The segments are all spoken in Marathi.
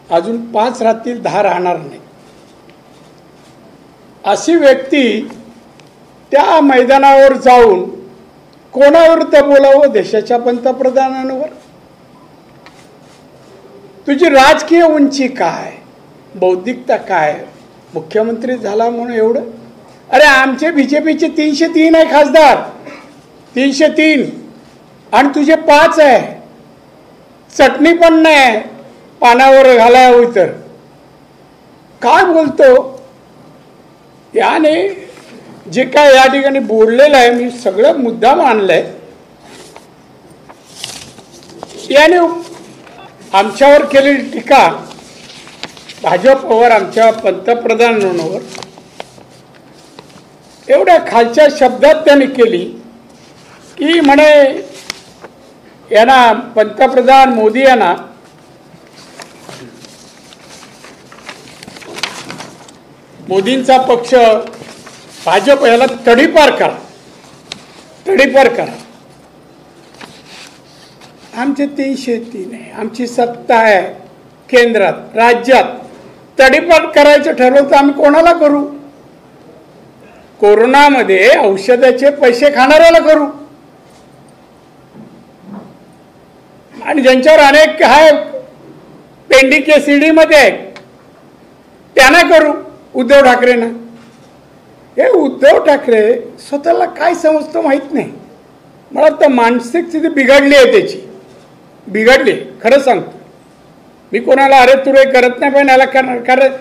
अजून 5 राहतील, 10 राहणार नाही, अशी व्यक्ती त्या मैदानावर जाऊन कोणाविरुद्ध बोलावं? देशाच्या पंतप्रधानांवर. तुझी राजकीय उंची काय, बौद्धिकता काय? मुख्यमंत्री झाला म्हणून एवढं? अरे आमचे बीजेपीचे 303 आहे खासदार, 303, आणि तुझे 5 आहे. चटणी पण नाही पानावर घालावं तर काय बोलतो? याने जे काय या ठिकाणी बोललेलं आहे, मी सगळं मुद्दा मांडलंय. याने आमच्यावर केलेली टीका, भाजपवर, आमच्या पंतप्रधानांवर एवढ्या खालच्या शब्दात त्यांनी केली की म्हणे यांना, पंतप्रधान मोदी यांना मोदींचा पक्ष भाजप याला तडीपार करा, तडीपार करा. आमचे 303 आहे, आमची सत्ता आहे केंद्रात, राज्यात. तडीपार करायचं ठरवलं तर आम्ही कोणाला करू? कोरोनामध्ये औषधाचे पैसे खाणाऱ्याला करू, आणि ज्यांच्यावर अनेक आहे पेंडिंग केस मध्ये आहेत त्यांना करू. उद्धव ठाकरेंना. हे उद्धव ठाकरे स्वतःला काय समजतो माहित नाही. मला तर मानसिक स्थिती बिघडली आहे त्याची, बिघडली, खरं सांगतो. मी कोणाला अरे तुरे करत नाही, पण याला करणार. कारण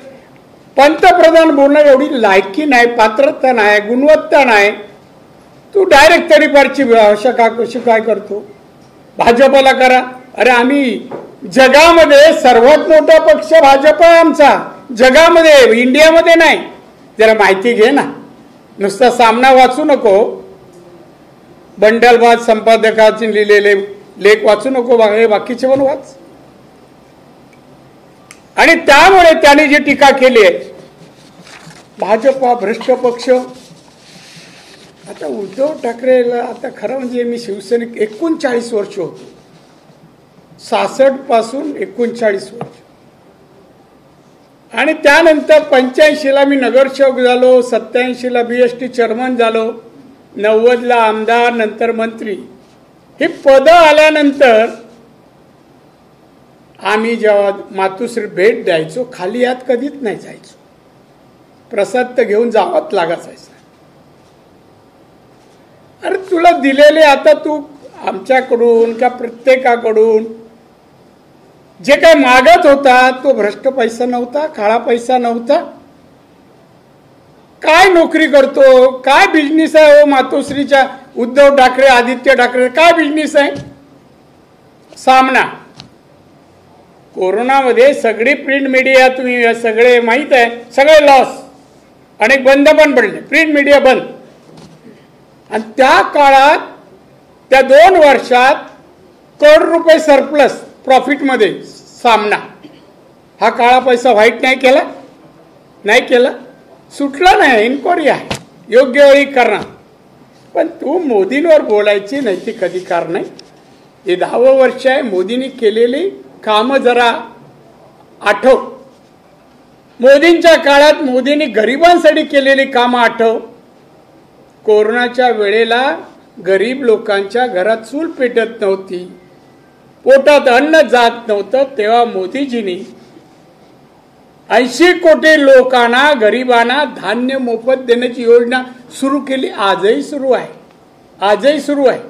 पंतप्रधान बोलणार एवढी लायकी नाही, पात्रता नाही, गुणवत्ता नाही. तू डायरेक्ट तडीपारची भाषा कशी काय करतो? भाजपला करा. अरे आम्ही जगामध्ये सर्वात मोठा पक्ष भाजप आहे आमचा, जगामध्ये, इंडियामध्ये नाही. जरा माहिती घे ना, नुसता सामना वाचू नको, बंडलबाज संपादकाचे लिहिलेले लेख वाचू नको, बाकीचे पण वाच. आणि त्यामुळे त्यांनी जी टीका केली आहे, भाजप हा भ्रष्ट पक्ष. आता उद्धव ठाकरेला, आता खरं म्हणजे मी शिवसैनिक 39 वर्ष होतो, 66 पासून 39 वर्ष, आणि त्यानंतर 85ला मी नगरसेवक झालो, 87ला BST चेअरमन झालो, 90ला आमदार, नंतर मंत्री. हे पद आल्यानंतर आम्ही जेव्हा मातोश्री भेट द्यायचो, खाली यात कधीच नाही जायचो. प्रसाद तर घेऊन जावंच लागायचं. अरे तुला दिलेले, आता तू आमच्याकडून का प्रत्येकाकडून जे काय मागत होता तो भ्रष्ट पैसा नव्हता, काळा पैसा नव्हता. काय नोकरी करतो, काय बिझनेस आहे हो मातोश्रीच्या? उद्धव ठाकरे, आदित्य ठाकरे, काय बिझनेस आहे? सामना. कोरोनामध्ये सगळी प्रिंट मीडिया, तुम्ही सगळे माहीत आहे, सगळे लॉस, अनेक बंद पण पडले, प्रिंट मीडिया बंद. आणि त्या काळात, त्या 2 वर्षात करोड रुपये सरप्लस प्रॉफिटमध्ये सामना. हा काळा पैसा व्हाईट नाही केला, नाही केला, सुटला नाही. इन्क्वायरी आहे, योग्य वेळी करणार. पण तू मोदींवर बोलायची नैतिक अधिकार नाही. हे 10वं वर्ष आहे. मोदींनी केलेली कामं जरा आठव. मोदींच्या काळात मोदींनी गरिबांसाठी केलेली कामं आठव. कोरोनाच्या वेळेला गरीब लोकांच्या घरात चूल पेटत नव्हती, पोटात अन्न जात नव्हतं, तेव्हा मोदीजींनी 80 कोटी लोकांना, गरिबांना धान्य मोफत देण्याची योजना सुरू केली. आजही सुरू आहे, आजही सुरू आहे.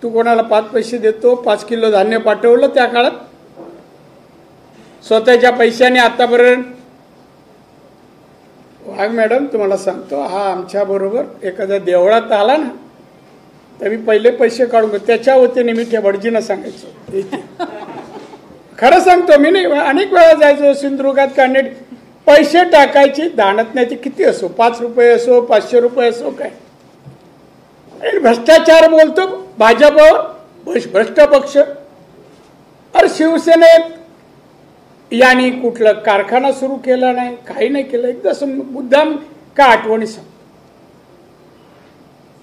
तू कोणाला 5 पैसे देतो? 5 किलो धान्य पाठवलं त्या काळात स्वतःच्या पैशाने. आतापर्यंत वाघ मॅडम तुम्हाला सांगतो, हा आमच्या बरोबर एखाद्या देवळात आला ना, तर मी पहिले पैसे काढून घेतो, त्याच्या वतीने मी ठेबडजींना सांगायचो. खरं सांगतो, मी नाही, अनेक वेळा जायचो सिंधुदुर्गात, कानेट, पैसे टाकायची दाणत नाही, ते किती असो, 5 रुपये असो, 500 रुपये असो, काय. भ्रष्टाचार बोलतो भाजपवर, भ्रष्ट पक्ष. अरे शिवसेनेत यांनी कुठलं कारखाना सुरू केला नाही, काही नाही केलं. एकदा मुद्दाम का आठवणी सांग.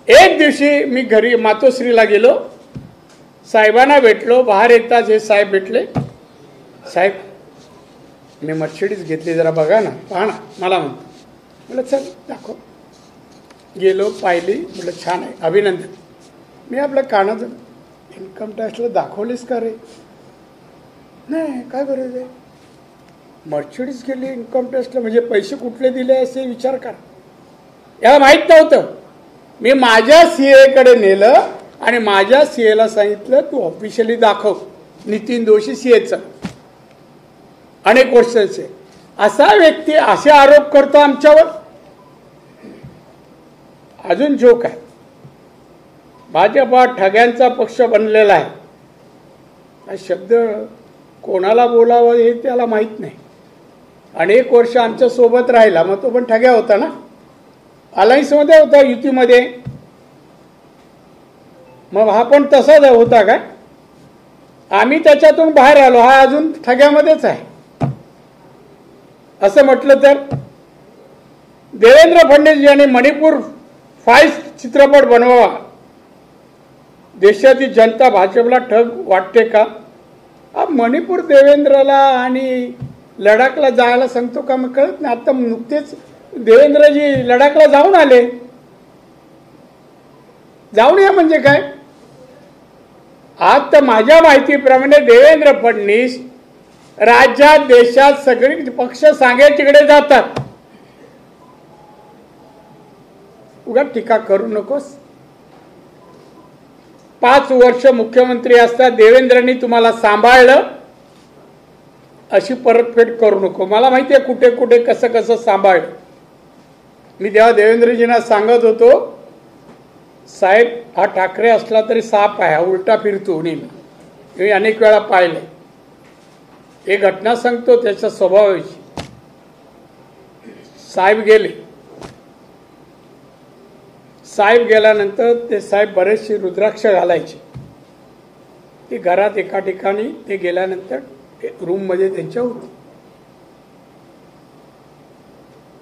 एक दिवशी मी घरी मातोश्रीला गेलो, साहेबांना भेटलो. बाहेर येताच हे साहेब भेटले. साहेब मी मर्सिडीज घेतली, जरा बघा ना, पहा ना, मला म्हणतो. म्हटलं चल दाखव. गेलो, पाहिली, म्हटलं छान आहे, अभिनंदन. मी आपलं कानाचं इन्कम टॅक्सला दाखवलीस का रे? नाही, काय गरज आहे? मर्सिडीज गेली इन्कम टॅक्सला, म्हणजे पैसे कुठले दिले असे विचार करा. याला माहीत नव्हतं. मी माझ्या CA कडे नेलं आणि माझ्या CA ला सांगितलं तू ऑफिशियली दाखव. नितीन जोशी CAचं अनेक वर्षाचे. असा व्यक्ती असे आरोप करतो आमच्यावर. अजून जोक आहे, भाजपा ठग्यांचा पक्ष बनलेला आहे. हा शब्द कोणाला बोलावं हे त्याला माहीत नाही. अनेक वर्ष आमच्या सोबत राहिला, मग तो पण ठग्या होता ना, अलायन्समध्ये होता, युतीमध्ये. मग हा पण तसाच होता काय? आम्ही त्याच्यातून बाहेर आलो, हा अजून ठग्यामध्येच आहे. असं म्हटलं तर देवेंद्र फडणवीस यांनी मणिपूर फाईल्स चित्रपट बनवावा. देशातील जनता भाजपला ठग वाटते का? मणिपूर देवेंद्रला आणि लडाखला जायला सांगतो का? मग कळत नाही. आता नुकतेच देवेंद्रजी लडाखला जाऊन आले. जाऊन या म्हणजे काय? आज तर माझ्या माहितीप्रमाणे देवेंद्र फडणवीस राज्यात देशात सगळे पक्ष सांगे तिकडे जातात. उगा टीका करू नकोस. 5 वर्ष मुख्यमंत्री असता देवेंद्रनी तुम्हाला सांभाळलं, अशी परतफेड करू नको. मला माहिती आहे कुठे कुठे कसं कसं सांभाळलं. मी तेव्हा देवेंद्रजींना सांगत होतो, साहेब हा ठाकरे असला तरी साप आहे, हा उलटा फिरतो नेहमी. मी अनेक वेळा पाहिले. एक घटना सांगतो त्याच्या स्वभावाची. साहेब गेले. साहेब गेल्यानंतर ते साहेब बरेचसे रुद्राक्ष घालायचे. ती घरात एका ठिकाणी ते गेल्यानंतर रूममध्ये त्यांच्या होती.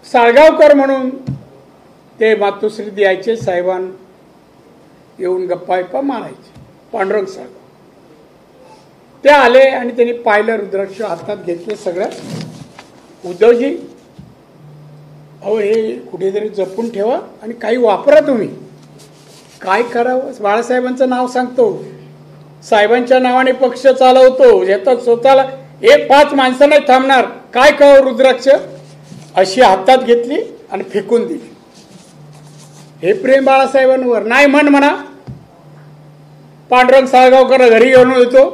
साळगावकर म्हणून ते मातोश्री द्यायचे, साहेबांना येऊन गप्पा मारायचे. पांडुरंग साहेब ते आले आणि त्यांनी पाहिलं, रुद्राक्ष हातात घेतले सगळं. उद्धवजी अहो हे कुठेतरी जपून ठेवा आणि काही वापरा तुम्ही. काय करावं? बाळासाहेबांचं नाव सांगतो, साहेबांच्या नावाने पक्ष चालवतो, येतात स्वतःला 1-5 माणसं नाही थांबणार. काय कळव रुद्राक्ष अशी हातात घेतली आणि फेकून दिली. हे प्रेम बाळासाहेबांवर नाही म्हणा. पांडुरंग साळगावकर घरी घेऊन येतो.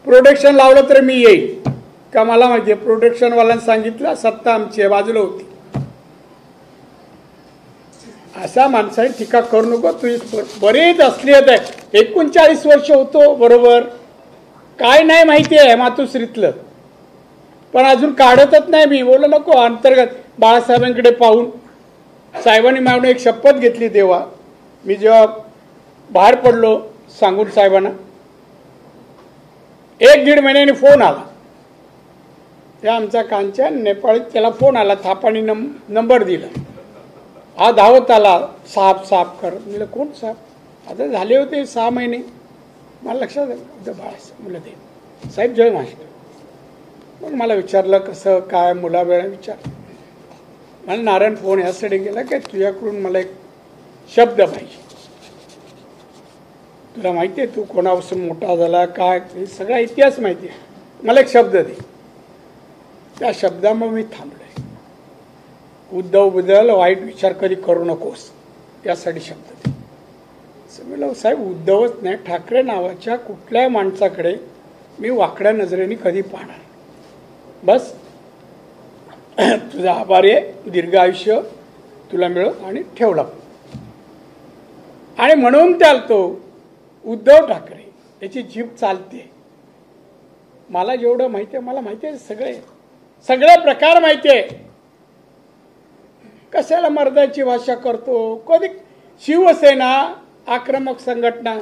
प्रोटेक्शन लावलं तर मी येईल का? मला माहिती आहे प्रोटेक्शनवाल्यांनी सांगितलं सत्ता आमची आहे, बाजूला होती. अशा माणसाने टीका करू नको. तुझी बरीच असलियत आहे. 39 वर्ष होतो बरोबर, काय नाही माहिती आहे मातोश्रीतलं, पण अजून काढतच नाही मी. बोलू नको अंतर्गत. बाळासाहेबांकडे पाहून साहेबांनी मागून एक शपथ घेतली तेव्हा मी जेव्हा बाहेर पडलो, सांगून साहेबांना 1-1.5 महिन्याने फोन आला. त्या आमचा कांच्या नेपाळीत त्याला फोन आला, थापानी नंबर दिला. हा धावत आला, साफ कर. म्हणलं कोण साहेब? आता झाले होते 6 महिने. मला लक्षात आलं बाळासाहेब. म्हणलं ते साहेब जय महाराष्ट्र. मग मला विचारलं कसं काय, मुलावेळा विचार. मला नारायण फोन यासाठी गेला की तुझ्याकडून मला एक शब्द पाहिजे. तुला माहिती आहे तू कोणापासून मोठा झाला काय, हे सगळा इतिहास माहिती आहे. मला एक शब्द दे. त्या शब्दामुळे मी थांबलोय. उद्धवबद्दल वाईट विचार कधी करू नकोस यासाठी शब्द दे. म्हणलं साहेब उद्धवच नाही, ठाकरे नावाच्या कुठल्याही माणसाकडे मी वाकड्या नजरेने कधी पाहणार. बस तुझा आभारी आहे. दीर्घ आयुष्य तुला मिळो आणि ठेवला. आणि म्हणून चालतो उद्धव ठाकरे याची जीभ चालते. मला जेवढं माहिती आहे, मला माहिती आहे सगळे प्रकार माहिती आहे. कशाला मर्दाची भाषा करतो? कधी शिवसेना आक्रमक संघटना,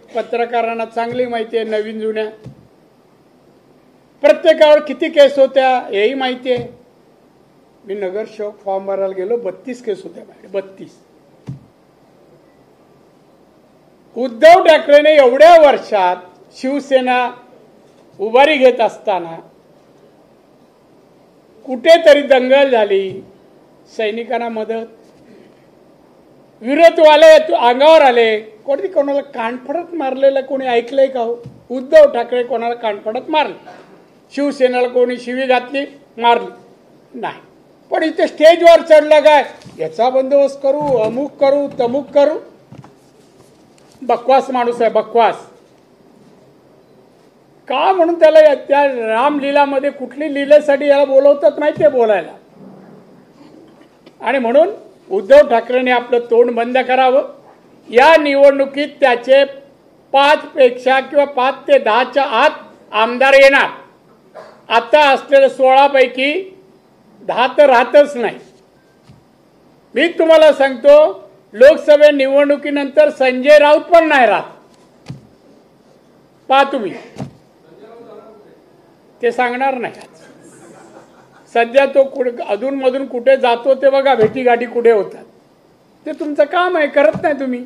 पत्रकारांना चांगली माहिती आहे, नवीन जुन्या प्रत्येकावर किती केस होत्या हेही माहिती आहे. मी नगरसेवक फॉर्म भरायला गेलो, 32 केस होत्या माझ्या. 32. उद्धव ठाकरेने एवढ्या वर्षात शिवसेना उभारी घेत असताना कुठेतरी दंगल झाली, सैनिकांना मदत, विरोधवाले अंगावर आले, कोणी कोणाला कानफडत मारलेलं कोणी ऐकलंय का हो? उद्धव ठाकरे कोणाला कानफडत मारले, शिवसेनेला कोणी शिवी घातली, मारली नाही. पण इथे स्टेजवर चढलं काय, याचा बंदोबस्त करू, अमुक करू, तमुक करू. बकवास माणूस आहे, बकवास. का म्हणून त्याला त्या रामलीलामध्ये कुठली लीलेसाठी याला बोलवतात माहिती आहे, बोलायला. आणि म्हणून उद्धव ठाकरेंनी आपलं तोंड बंद करावं. या निवडणुकीत त्याचे 5 पेक्षा किंवा 5 ते 10च्या आत आमदार येणार. आता असलेल्या 16 पैकी 10 तर राहतच नाही. मी तुम्हाला सांगतो, लोकसभा निवडणुकीनंतर संजय राऊत पण नाही राहत. पहा तुम्ही, ते सांगणार नाही. सध्या तो अधूनमधून कुठे जातो ते बघा, भेटीगाठी कुठे होतात, ते तुमचं काम आहे, करत नाही तुम्ही.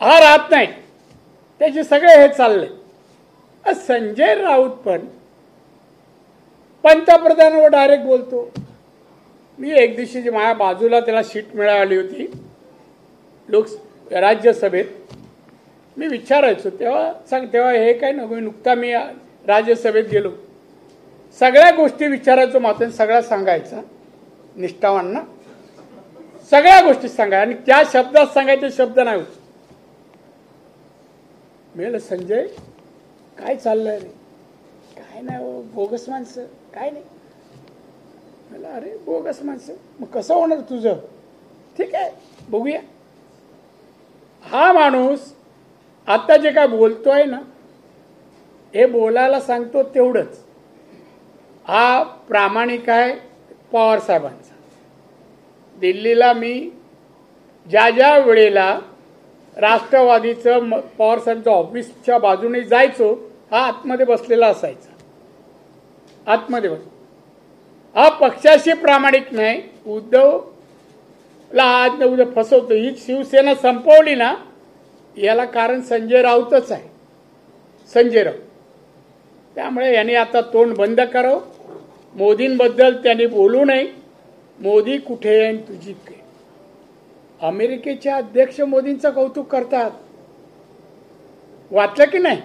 हा राहत नाही, त्याचे सगळे हे चालले. संजय राऊत पण पंतप्रधानावर डायरेक्ट बोलतो. मी एक दिवशी जी माझ्या बाजूला त्याला सीट मिळाली होती राज्यसभेत, मी विचारायचो तेव्हा हे काय नको, नुकता मी राज्यसभेत गेलो, सगळ्या गोष्टी विचारायचो, मात्र सगळ्या सांगायचा निष्ठावांना, सगळ्या गोष्टी सांगाय आणि त्या शब्दात सांगायचे शब्द नाही होते. मी संजय काय चाललंय रे, काय नाही हो, बोगस माणसं, काय नाही. मला अरे बोगस माणसं, मग कसं होणार तुझं, ठीक आहे बघूया. हा माणूस आता जे काय बोलतोय ना, हे बोलायला सांगतो तेवढंच. हा प्रामाणिक आहे पवार साहेबांचा. दिल्लीला मी ज्या वेळेला राष्ट्रवादीचं पवार साहेबांच्या ऑफिसच्या बाजूने जायचो, हा आतमध्ये बसलेला असायचा, आतमध्ये बस. हा पक्षाशी प्रामाणिक नाही, उद्धवला आज उद्या फसवतो. ही शिवसेना संपवली ना, याला कारण संजय राऊतच आहे, संजय राऊत. त्यामुळे यांनी आता तोंड बंद करावं. मोदींबद्दल त्यांनी बोलू नये. मोदी कुठे आहे तुझी काय. अमेरिकेचे अध्यक्ष मोदींचं कौतुक करतात, वाचलं की नाही,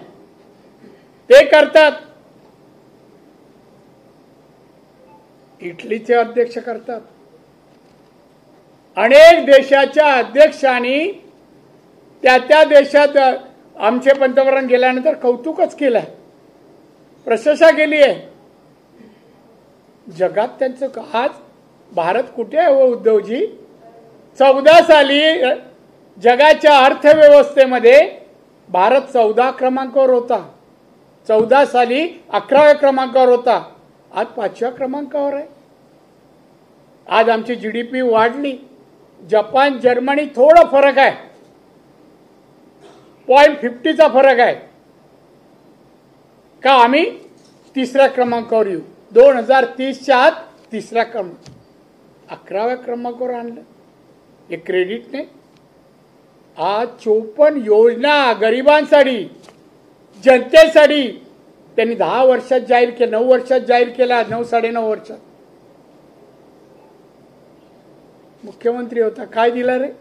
ते करतात. इटलीचे अध्यक्ष करतात. अनेक देशाच्या अध्यक्षांनी त्या देशात आमचे पंतप्रधान गेल्यानंतर कौतुकच केलं आहे, प्रशंसा केली आहे. जगात त्यांचं आज भारत कुठे आहे हो उद्धवजी. 14 साली जगाच्या अर्थव्यवस्थेमध्ये भारत 14 क्रमांकावर होता. 14 साली 11व्या क्रमांकावर होता, आज 5व्या क्रमांकावर आहे. आज आमची GDP वाढली. जपान जर्मनी थोडा फरक आहे, 0.50चा फरक आहे. का आम्ही 3ऱ्या क्रमांकावर येऊ. 2030च्या आत 3रा क्रमांक, 11व्या क्रमांकावर आणलं. हे क्रेडिट नाही. आज 54 योजना गरिबांसाठी, जनतेसाठी त्यांनी 10 वर्षात जाहीर केलं, 9 वर्षात जाहीर केला, 9 साडेनऊ वर्षात. मुख्यमंत्री होता, काय दिलं रे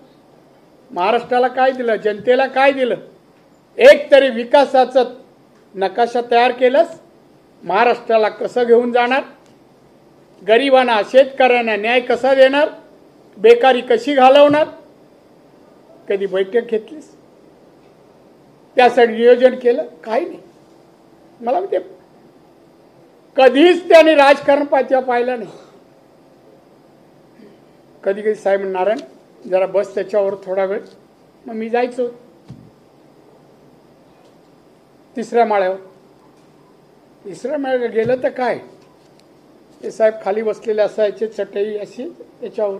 महाराष्ट्राला, काय दिलं जनतेला, काय दिलं. एक तरी विकासाचं नकाशा तयार केलंस. महाराष्ट्राला कसं घेऊन जाणार, गरिबांना शेतकऱ्यांना न्याय कसा देणार, बेकारी कशी घालवणार, कधी बैठक घेतलीस, त्यासाठी नियोजन केलं, काही नाही. मला ते कधीच त्यांनी राजकारण पाहिलं नाही. कधी कधी साहेब नारायण जरा बस त्याच्यावर थोडा वेळ, मग मी जायचो 3ऱ्या माळ्यावर. 3ऱ्या माळ्यावर गेलं तर काय, ते साहेब खाली बसलेले असायचे, चटई अशी त्याच्यावर.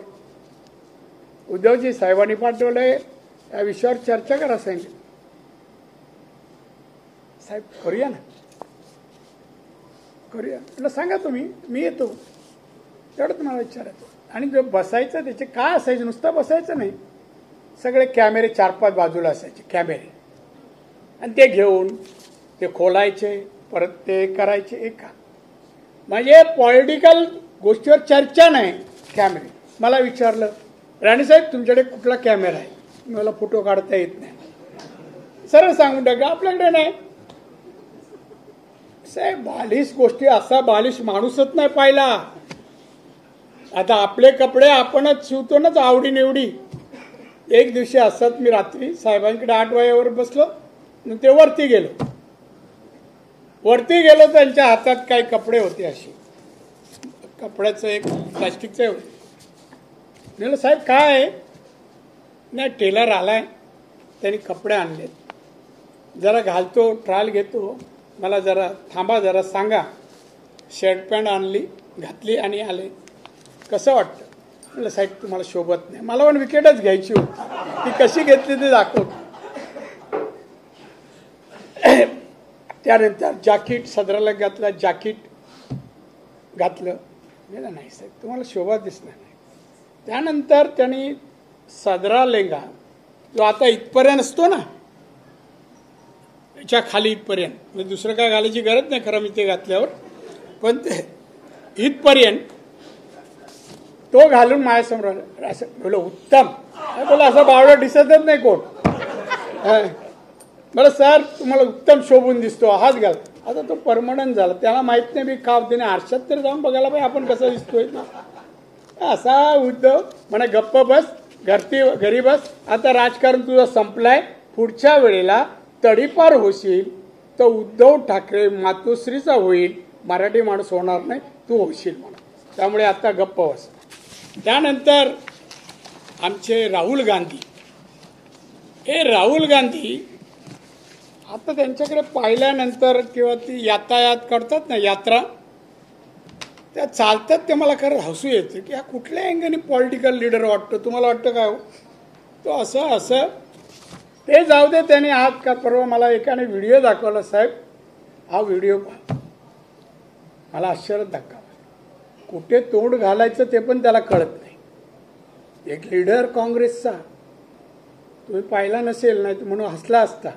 उद्धवजी साहेबांनी पाठवलंय, या विषयावर चर्चा करा सांगितलं. साहेब करूया ना, करूया म्हटलं, सांगा तुम्ही, मी येतो. तेवढंच मला विचारायचं. आणि जो बसायचं त्याचे काय असायचं, नुसतं बसायचं नाही, सगळे कॅमेरे 4-5 बाजूला असायचे कॅमेरे, आणि ते घेऊन ते खोलायचे, परत ते करायचे. एका म्हणजे पॉलिटिकल गोष्टीवर चर्चा नाही. कॅमेरे मला विचारलं, राणेसाहेब तुमच्याकडे कुठला कॅमेरा आहे? मला फोटो काढता येत नाही. सरळ सांगून टाका आपल्याकडे नाही. साहेब बालिश गोष्टी, असा बालिश माणूसच नाही पाहिला. आता आपले कपडे आपणच शिवतो नाच आवडीनिवडी. एक दिवशी असत मी रात्री साहेबांकडे 8 वाजेवर बसलो, ते वरती गेलो. त्यांच्या हातात काही कपडे होते, असे कपड्याचं एक प्लास्टिकचं होते. म्हणलं साहेब काय आहे? नाही टेलर आलाय, त्यांनी कपडे आणले, जरा घालतो, ट्रायल घेतो, मला जरा थांबा, जरा सांगा. शर्ट पॅन्ट आणली, घातली आणि आले. कसं वाटतं? म्हणलं साहेब तुम्हाला शोभत नाही. मला पण विकेटच घ्यायची होती, ती कशी घेतली ते दाखवतो. त्यानंतर जॅकेट सदराला घातलं, जॅकेट घातलं. नाही साहेब तुम्हाला शोभा दिसणार नाही. त्यानंतर त्यांनी सदरा लेंगा जो आता इथपर्यंत असतो ना, याच्या खाली इथपर्यंत, म्हणजे दुसरं काय घालायची गरज नाही खरं मी ते घातल्यावर, पण ते इथपर्यंत तो घालून माझ्यासमोर असं बोला उत्तम. बोला असं बावळा दिसतच नाही कोण. बरं सर तुम्हाला उत्तम शोभून दिसतो, हाच घाल. आता तो परमनंट झाला, त्याला माहित नाही मी का त्याने आरशात तरी जाऊन बघायला पाहिजे आपण कसं दिसतोय ना. असा उद्धव म्हणा गप्प बस, घरी बस, आता राजकारण तुझं संपलंय, पुढच्या वेळेला तडीपार होशील तर उद्धव ठाकरे मातोश्रीचा होईल, मराठी माणूस होणार नाही, तू होशील म्हणून. त्यामुळे आता गप्प बस. त्यानंतर आमचे राहुल गांधी, हे राहुल गांधी आता त्यांच्याकडे पाहिल्यानंतर किंवा ती यातायात करतात ना, यात्रा त्या चालतात, ते मला खरं हसू येते की हा कुठल्या अँगलने पॉलिटिकल लीडर वाटतो. तुम्हाला वाटतं काय हो तो असं ते जाऊ दे. त्याने आज का परवा मला एकाने व्हिडिओ दाखवला. साहेब हा व्हिडिओ मला आश्चर्य दाखवला. कुठे तोंड घालायचं ते पण त्याला कळत नाही. एक लीडर काँग्रेसचा, तुम्ही पाहिला नसेल, नाही म्हणून हसला असता.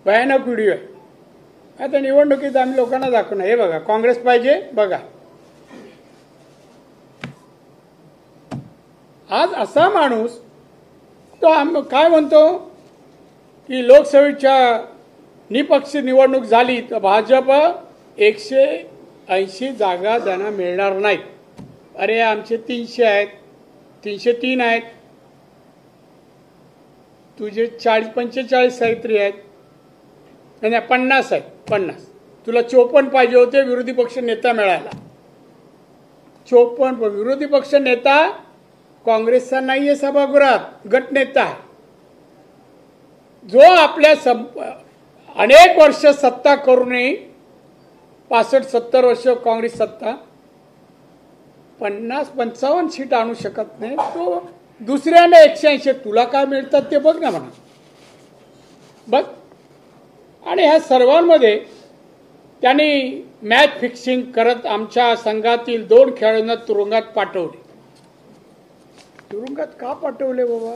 भयानक व्हिडिओ आहे. आता निवडणुकीत आम्ही लोकांना दाखवणार, हे बघा काँग्रेस पाहिजे बघा. आज असा माणूस तो काय म्हणतो की लोकसभेच्या निपक्ष निवडणूक झाली तर भाजप 180 जागा त्यांना मिळणार नाहीत. अरे आमचे 300 आहेत, 303 आहेत, तुझे 40-45 काहीतरी आहेत, नाही 50 आहेत, 50. तुला 54 पाहिजे होते विरोधी पक्ष नेता मिळाला. 54 विरोधी पक्ष नेता काँग्रेसचा नाहीये सभागृहात, गटनेता आहे, जो आपल्या अनेक वर्ष सत्ता करूनही 65-70 वर्ष काँग्रेस सत्ता 50-55 सीट आणू शकत नाही. तो दुसऱ्याने 180. तुला काय मिळतात ते बघ ना म्हणा, बघ. आणि ह्या सर्वांमध्ये त्यांनी मॅच फिक्सिंग करत आमच्या संघातील 2 खेळाडूंना तुरुंगात पाठवले. तुरुंगात का पाठवले बाबा?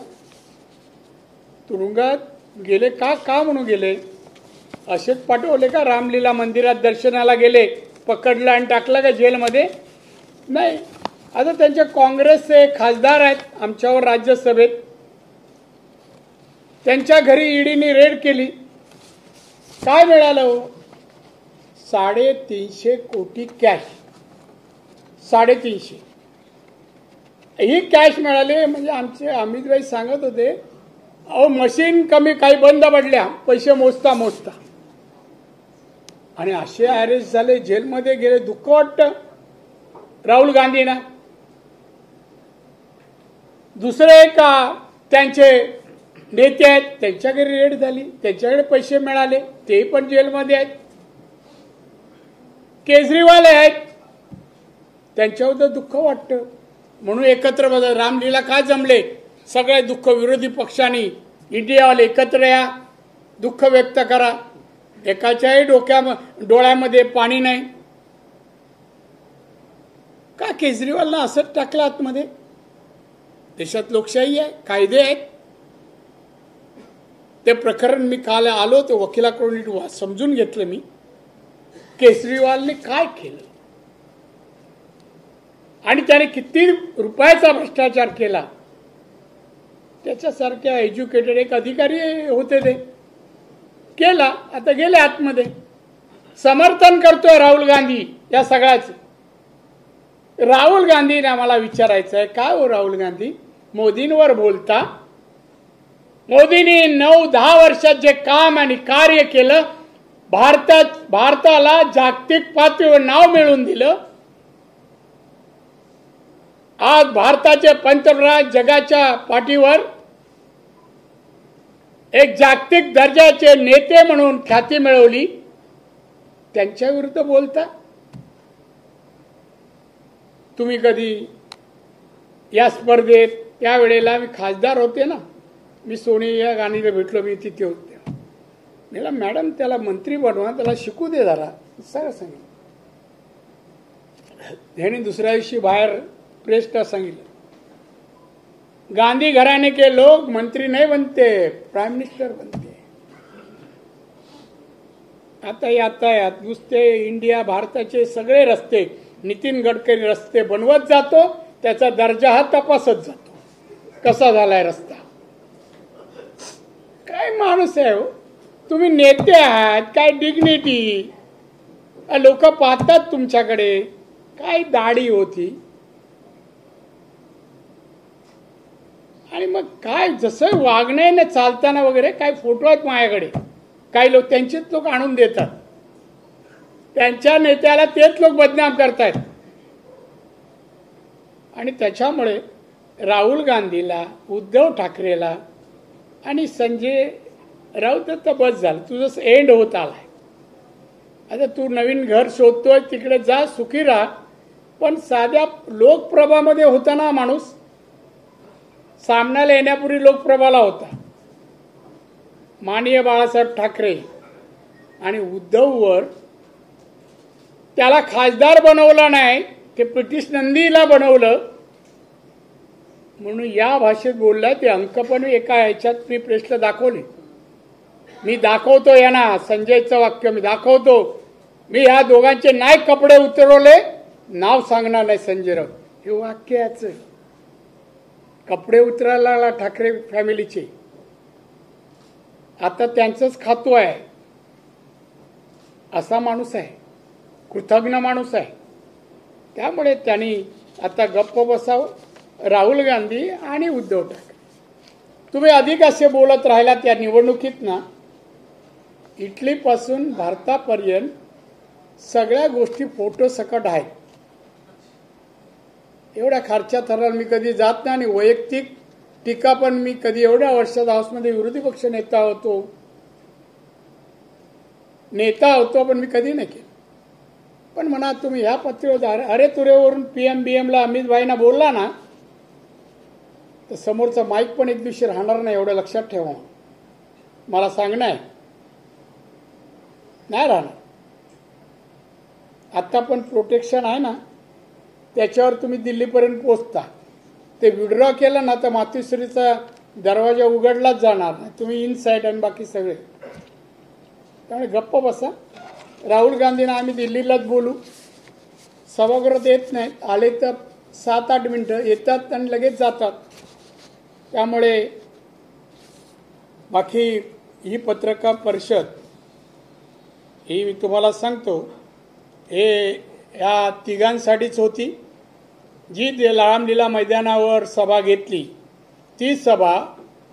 तुरुंगात गेले का म्हणून गेले? असेच पाठवले का? रामलीला मंदिरात दर्शनाला गेले, पकडलं आणि टाकलं का जेलमध्ये? नाही. आता त्यांच्या काँग्रेसचे खासदार आहेत आमच्यावर राज्यसभेत, त्यांच्या घरी ईडीने रेड केली. काय मिळालं हो? 350 कोटी कॅश. 350 ही कॅश मिळाली. म्हणजे आमचे अमितभाई सांगत होते, अहो मशीन कमी काही बंद पडल्या, पैसे मोजता आणि असे अरेस्ट झाले, जेलमध्ये गेले. दुःख वाटतं राहुल गांधींना. दुसरे का त्यांचे नेते आहेत, त्यांच्याकडे रेड झाली, त्यांच्याकडे पैसे मिळाले, ते पण जेलमध्ये आहेत. केजरीवाल आहेत, त्यांच्यावर दुःख वाटतं. म्हणून एकत्र बघा, रामलीला का जमले? सगळे दुःख विरोधी पक्षांनी, इंडियावाले एकत्र या, दुःख व्यक्त करा. एकाच्याही डोळ्यामध्ये पाणी नाही. का केजरीवालला असंच टाकलं आतमध्ये? देशात लोकशाही आहे, कायदे आहेत, ते प्रकरण मी काल आलो ते वकिलाकडून समजून घेतलं मी. केजरीवालने काय केलं आणि त्याने किती रुपयाचा भ्रष्टाचार केला. त्याच्यासारख्या एज्युकेटेड एक अधिकारी होते ते केला. आता गेले आतमध्ये. समर्थन करतोय राहुल गांधी या सगळ्याच. राहुल गांधीने आम्हाला विचारायचं आहे, काय हो राहुल गांधी मोदींवर बोलता? मोदींनी 9-10 वर्षात जे काम आणि कार्य केलं, भारताला जागतिक पातळीवर नाव मिळवून दिलं. आज भारताचे पंतप्रधान जगाच्या पाठीवर एक जागतिक दर्जाचे नेते म्हणून ख्याती मिळवली. त्यांच्या विरुद्ध बोलता? तुम्ही कधी या स्पर्धेत त्यावेळेला मी खासदार होते ना, मी सोनिया गांधीला भेटलो, मी तिथे होते. मला मॅडम त्याला मंत्री बनवा, त्याला शिकू दे जरा, सगळं सांगितलं. ह्याने दुसऱ्या दिवशी बाहेर प्रेसला सांगितलं, गांधी घराणे के लोग मंत्री नहीं बनते, प्राइम मिनिस्टर बनते. आता यातायात नुसते इंडिया भारताचे सगळे रस्ते नितीन गडकरी रस्ते बनवत जातो, त्याचा दर्जा हा तपासत जातो कसा झालाय रस्ता. काय माणूस आहे हो तुम्ही, नेते आहात, काय डिग्निटी. लोक पाहतात तुमच्याकडे, काय दाढी होती. आणि मग काय जसं वागण्याने चालताना वगैरे काय फोटो आहेत माझ्याकडे. काही लोक त्यांचेच लोक आणून देतात, त्यांच्या नेत्याला तेच लोक बदनाम करतायत. आणि त्याच्यामुळे राहुल गांधीला, उद्धव ठाकरेला आणि संजय राऊत तर बस झालं, तुझं एंड होत आलाय. आता तू नवीन घर शोधतोय, तिकडे जा, सुखी राहा. पण साध्या लोकप्रभामध्ये होता ना माणूस, सामन्याला येण्यापूर्वी लोकप्रभाला होता. माननीय बाळासाहेब ठाकरे आणि उद्धववर त्याला खासदार बनवलं नाही, ते ब्रिटिश नंदीला बनवलं म्हणून या भाषेत बोलला. ते अंक पण एका ह्याच्यात मी प्रेसला दाखवले. मी दाखवतो यांना, संजयचं वाक्य मी दाखवतो. मी ह्या दोघांचे नाही कपडे उतरवले, नाव सांगणार नाही संजय राऊत, हे वाक्य याचं. कपडे उतरायला लागला ठाकरे फॅमिलीचे. आता त्यांचंच खातो आहे. असा माणूस आहे, कृतज्ञ माणूस आहे. त्यामुळे त्यांनी आता गप्प बसावं. राहुल गांधी आणि उद्धव ठाकरे, तुम्ही अधिक असे बोलत राहिला त्या निवडणुकीत ना, इटलीपासून भारतापर्यंत सगळ्या गोष्टी फोटो सकट आहेत. एवढ्या खालच्या थराला मी कधी जात नाही. आणि वैयक्तिक टीका पण मी कधी एवढ्या वर्षात हाऊसमध्ये विरोधी पक्ष नेता होतो पण मी कधी नाही केलं. पण म्हणा तुम्ही ह्या पत्रिकेवर अरे तुरेवरून PMBMला अमित भाईंना बोलला ना, तर समोरचा माईक पण एक दिवशी राहणार नाही, एवढं लक्षात ठेवा. मला सांगणं आहे, नाही राहणार. आता पण प्रोटेक्शन आहे ना, त्याच्यावर तुम्ही दिल्लीपर्यंत पोहोचता. ते विड्रॉ केलं ना तर मातोश्रीचा दरवाजा उघडलाच जाणार नाही, तुम्ही इनसाईड आणि बाकी सगळे. त्यामुळे गप्प बसा. राहुल गांधींना आम्ही दिल्लीलाच बोलू. सभागृहात येत नाहीत, आले तर 7-8 मिनटं येतात आणि लगेच जातात. त्यामुळे बाकी ही पत्रकार परिषद ही मी तुम्हाला सांगतो, हे या तिघांसाठीच होती. जी रामलीला मैदानावर सभा घेतली, ती सभा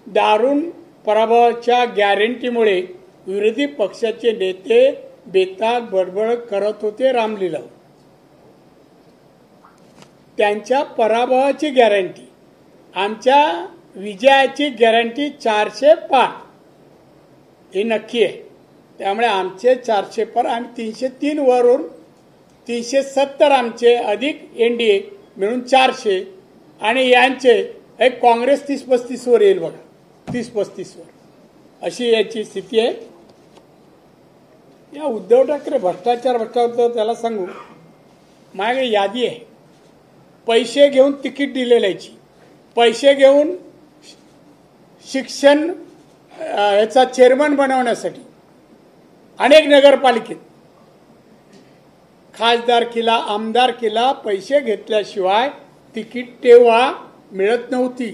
दारुण पराभवाच्या गॅरंटीमुळे विरोधी पक्षाचे नेते बेताग बडबड करत होते रामलीला. त्यांच्या पराभवाची गॅरंटी, आमच्या विजयाची गॅरंटी 400 पार हे नक्की आहे. त्यामुळे आमचे 400 पार आणि 303 वरून 370 आमचे अधिक NDA मिळून 400 आणि यांचे एक काँग्रेस 30-35 वर येईल बघा, 30-35 वर अशी याची स्थिती आहे. या उद्धव ठाकरे भ्रष्टाचार त्याला सांगू, माझ्याकडे यादी आहे. पैसे घेऊन तिकीट दिलेल्याची, पैसे घेऊन शिक्षण याचा चेअरमन बनवण्यासाठी अनेक नगरपालिकेत खासदारकीला आमदारकीला पैसे घेतल्याशिवाय तिकीट तेव्हा मिळत नव्हती.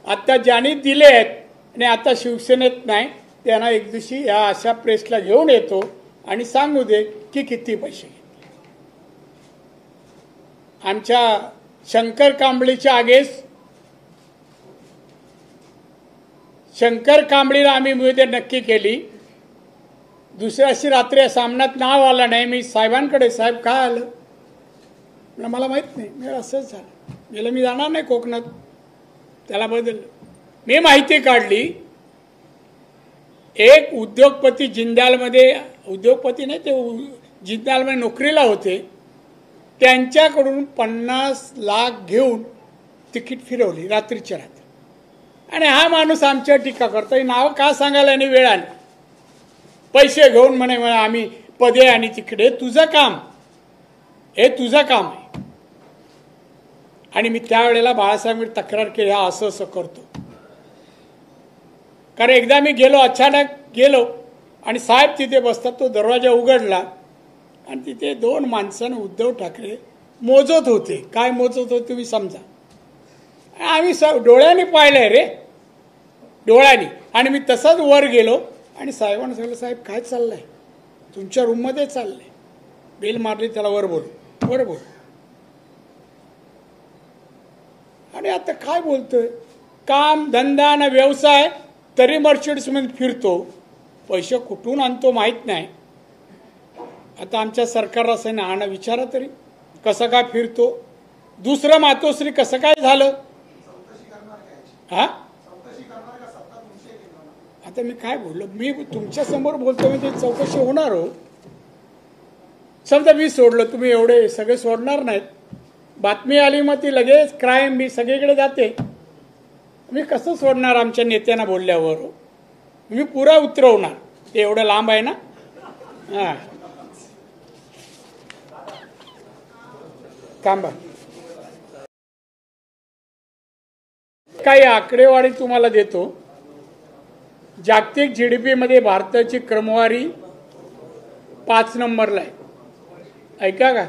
आता ज्यांनी दिले आहेत आणि आता शिवसेनेत नाही त्यांना एक दिवशी या अशा प्रेसला घेऊन येतो आणि सांगू दे की किती पैसे घेतले. आमच्या शंकर कांबळीच्या आगेस शंकर कांबळीला आम्ही मुदत नक्की केली. दुसऱ्या अशी रात्री सामन्यात नाव आलं नाही. मी साहेबांकडे साहेब काय आलं मला माहीत नाही. मी असंच झालं गेलं मी जाणार नाही कोकणात त्याला बदललं. मी माहिती काढली. एक उद्योगपती जिंदालमध्ये उद्योगपती नाही ते जिंदालमध्ये नोकरीला होते त्यांच्याकडून 50 लाख घेऊन तिकीट फिरवली रात्रीच्या रात्री. आणि हा माणूस आमच्या टीका करतो. नाव का सांगायला आणि वेळाने पैसे घेऊन म्हणे आम्ही पदे आणि तिकडे तुझं काम हे तुझं काम आहे. आणि मी त्यावेळेला बाळासाहेब तक्रार केली हा असं असं करतो. कारण एकदा मी गेलो अचानक गेलो आणि साहेब तिथे बसतात. तो दरवाजा उघडला आणि तिथे 2 माणसांनी उद्धव ठाकरे मोजत होते. काय मोजत होते तुम्ही समजा. आम्ही डोळ्यांनी पाहिलंय रे डोळ्यांनी. आणि मी तसाच वर गेलो आणि साहेबांना सांगितलं साहेब काय चाललंय तुमच्या रूममध्ये चाललंय. बेल मारली त्याला वर बोल. आणि आता काय बोलतोय काम धंदा ना व्यवसाय तरी मर्सिडीजमध्ये फिरतो. पैसे कुठून आणतो माहीत नाही. आता आमच्या सरकारला असं ना आणा विचारा तरी कसं काय फिरतो. दुसरं मातोश्री कसं काय झालं हा. आता मी काय बोललो मी तुमच्या समोर बोलतो मी ते चौकशी होणार हो. समजा मी सोडलं तुम्ही एवढे सगळे सोडणार नाहीत. बातमी आली मग ती लगेच क्राईम मी सगळीकडे जाते. मी कसं सोडणार आमच्या नेत्यांना बोलल्यावर मी पुरा उतरवणार. ते एवढं लांब आहे ना. हां थांबा काही आकडेवारी तुम्हाला देतो. जागतिक GDP मध्ये भारताची क्रमवारी 5 नंबरला आहे. ऐका का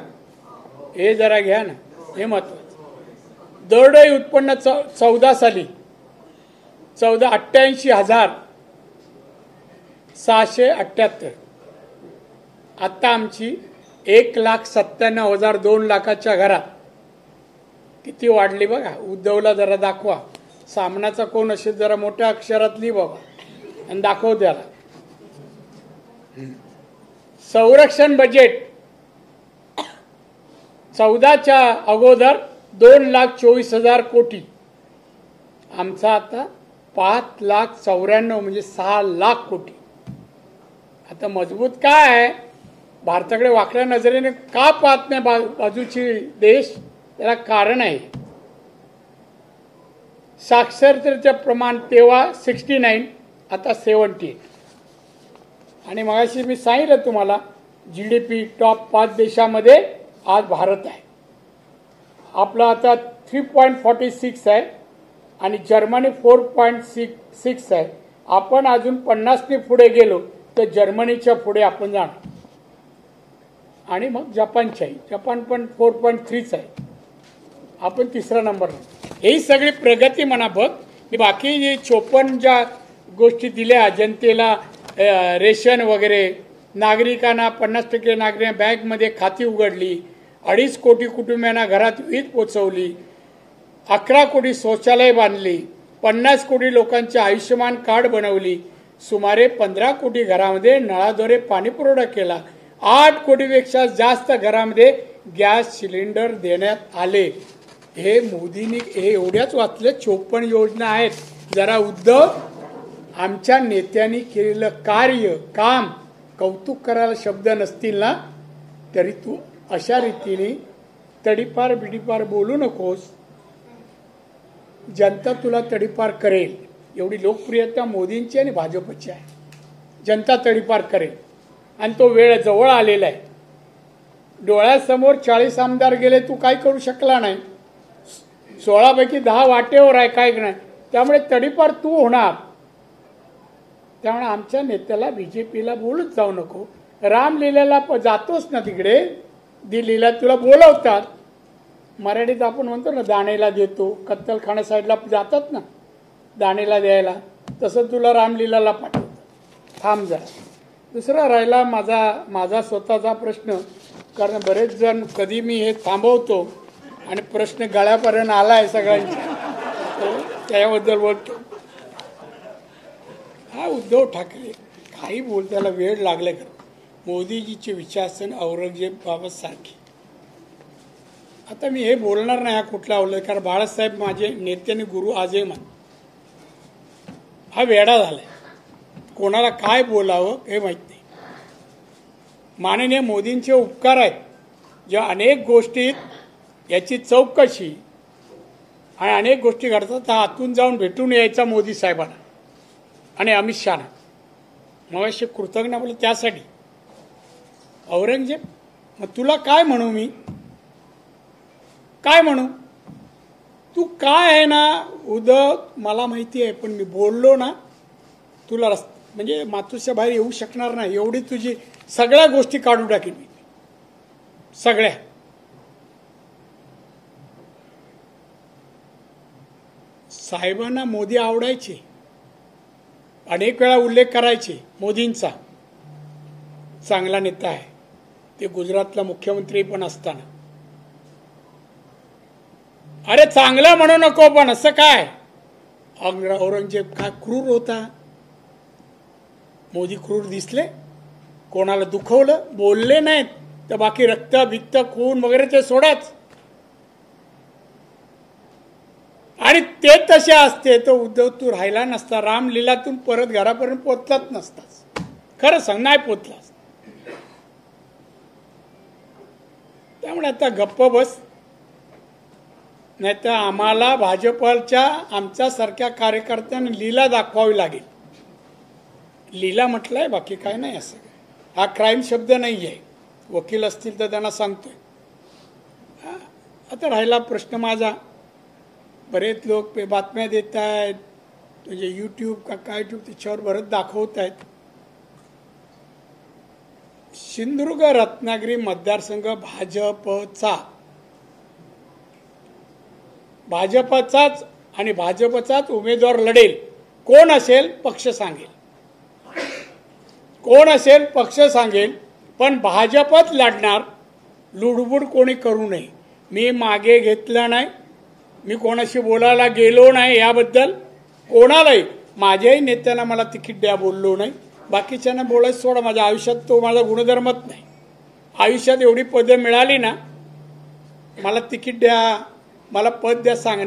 हे जरा घ्या ना हे महत्वाचं. दरडोई उत्पन्न 14 साली 88,678. आता आमची 1,97,000 2 लाखाच्या घरात किती वाढली बघा. उद्धवला जरा दाखवा. सामनाचा कोण असेल जरा मोठ्या अक्षरात लिही बाबा आणि दाखव त्याला. संरक्षण बजेट 14च्या अगोदर 2,24,000 कोटी. आमचा आता 5,94,000 म्हणजे 6 लाख कोटी. आता मजबूत काय आहे भारताकडे वाकड्या नजरेने का पाहत नाही बाजूची देश त्याला कारण आहे. साक्षरतेचे प्रमाण तेव्हा 69 आता 78. आणि मगाशी मी सांगितलं तुम्हाला GDP टॉप 5 देशामध्ये आज भारत आहे. आपला आता 3.46 आहे आणि जर्मनी 4.6 आहे. आपण अजून 50ने पुढे गेलो तर जर्मनीच्या पुढे आपण जाणार. आणि मग जपानच्या जपान पण 4.3 आहे. आपण 3रा नंबरला. ही सगळी प्रगती म्हणा बघ. बाकी जी 54 ज्या गोष्टी दिल्या जनतेला रेशन वगैरे नागरिकांना 50% नागरिकांना बँकमध्ये खाती उघडली. 2.5 कोटी कुटुंबियांना घरात वीज पोचवली. 11 कोटी शौचालय बांधली. 50 कोटी लोकांचे आयुष्यमान कार्ड बनवली. सुमारे 15 कोटी घरामध्ये नळाद्वारे पाणी पुरवठा केला. 8 कोटीपेक्षा जास्त घरामध्ये गॅस सिलेंडर देण्यात आले. हे मोदींनी हे एवढ्याच वाचले 54 योजना आहेत. जरा उद्धव आमच्या नेत्यांनी केलेलं कार्य काम कौतुक करायला शब्द नसतील ना तरी तू अशा रीतीने तडीपार बिडीपार बोलू नकोस. जनता तुला तडीपार करेल. एवढी लोकप्रियता मोदींची आणि भाजपची आहे. जनता तडीपार करेल आणि तो वेळ जवळ आलेला आहे. डोळ्यासमोर 40 आमदार गेले तू काय करू शकला नाही. 16 पैकी 10 वाटेवर आहे काय नाही. त्यामुळे तडीपार तू होणार. त्यामुळे आमच्या नेत्याला BJPला बोलूच जाऊ नको. रामलीलेला जातोच ना तिकडे, दिल्लीला तुला बोलवतात. मराठीत आपण म्हणतो ना दाणेला देतो, कत्तलखाना साईडला जातात ना दाणेला द्यायला, तसं तुला रामलीलाला पाठवतात. थांब जा. दुसरा राहिला माझा स्वतःचा प्रश्न, कारण बरेच जण कधी मी हे थांबवतो आणि प्रश्न गळ्यापर्यंत आला आहे सगळ्यांच्या, त्याबद्दल बोलतो. हा उद्धव ठाकरे काही बोल, त्याला वेळ लागले का? मोदीजीचे विचारसरणी औरंगजेब बाबत सारखी. आता मी हे बोलणार नाही हा कुठला आवडलं, कारण बाळासाहेब माझे नेते आणि गुरु आजही मान. हा वेडा झालाय, कोणाला काय बोलावं हे माहीत नाही. माननीय मोदींचे उपकार आहेत, जेव्हा अनेक गोष्टीत याची चौकशी आणि अनेक गोष्टी घडतात, तर आतून जाऊन भेटून यायचा मोदी साहेबांना आणि अमित शहाना. मग असे कृतज्ञ बोलले त्यासाठी. औरंगजेब, मग तुला काय म्हणू, मी काय म्हणू? तू काय आहे ना उद्धव, मला माहिती आहे, पण मी बोललो ना तुला म्हणजे मातूच्या बाहेर येऊ शकणार नाही, एवढी तुझी सगळ्या गोष्टी काढून टाकेन मी, सगळ्या. साहेबांना मोदी आवडायचे, अनेक वेळा उल्लेख करायचे मोदींचा, चांगला नेता आहे. ते गुजरातला मुख्यमंत्री पण असताना. अरे चांगलं म्हणू नको, पण असं काय? औरंगजेब काय क्रूर होता? मोदी क्रूर दिसले? कोणाला दुखवलं? बोलले नाहीत तर बाकी रक्त भित्त खून वगैरे ते सोडाच. आणि ते तसे असते तर उद्धव तू राहिला नसता, रामलीलातून परत घरापर्यंत पोचलाच नसताच. खरं सांग, नाही पोचलास. त्यामुळे आता गप्प बस, नाही तर आम्हाला भाजपच्या आमच्यासारख्या कार्यकर्त्यांनी लीला दाखवावी लागेल. लीला म्हटलंय, बाकी काय नाही. असं हा क्राईम शब्द नाही आहे, वकील असतील तर त्यांना सांगतोय. आता राहिला प्रश्न माझा, बरेच लोक बातम्या देत आहेत, म्हणजे यूट्यूब का काय त्याच्यावर बरंच दाखवत आहेत. सिंधुदुर्ग रत्नागिरी मतदारसंघ भाजपचाच आणि भाजपचाच उमेदवार लढेल. कोण असेल पक्ष सांगेल, कोण असेल पक्ष सांगेल, पण भाजपच लढणार. लुडबुड कोणी करू नये. मी मागे घेतलं नाही, मी कोणाशी बोलायला गेलो नाही, याबद्दल कोणालाही माझ्याही नेत्यांना मला तिकीट द्या बोललो नाही. बाकीच्यांना बोलायचं सोडा, माझ्या आयुष्यात तो माझा गुणधर्मच नाही. आयुष्यात एवढी पदं मिळाली ना, मला तिकीट द्या, मला पद द्या सांग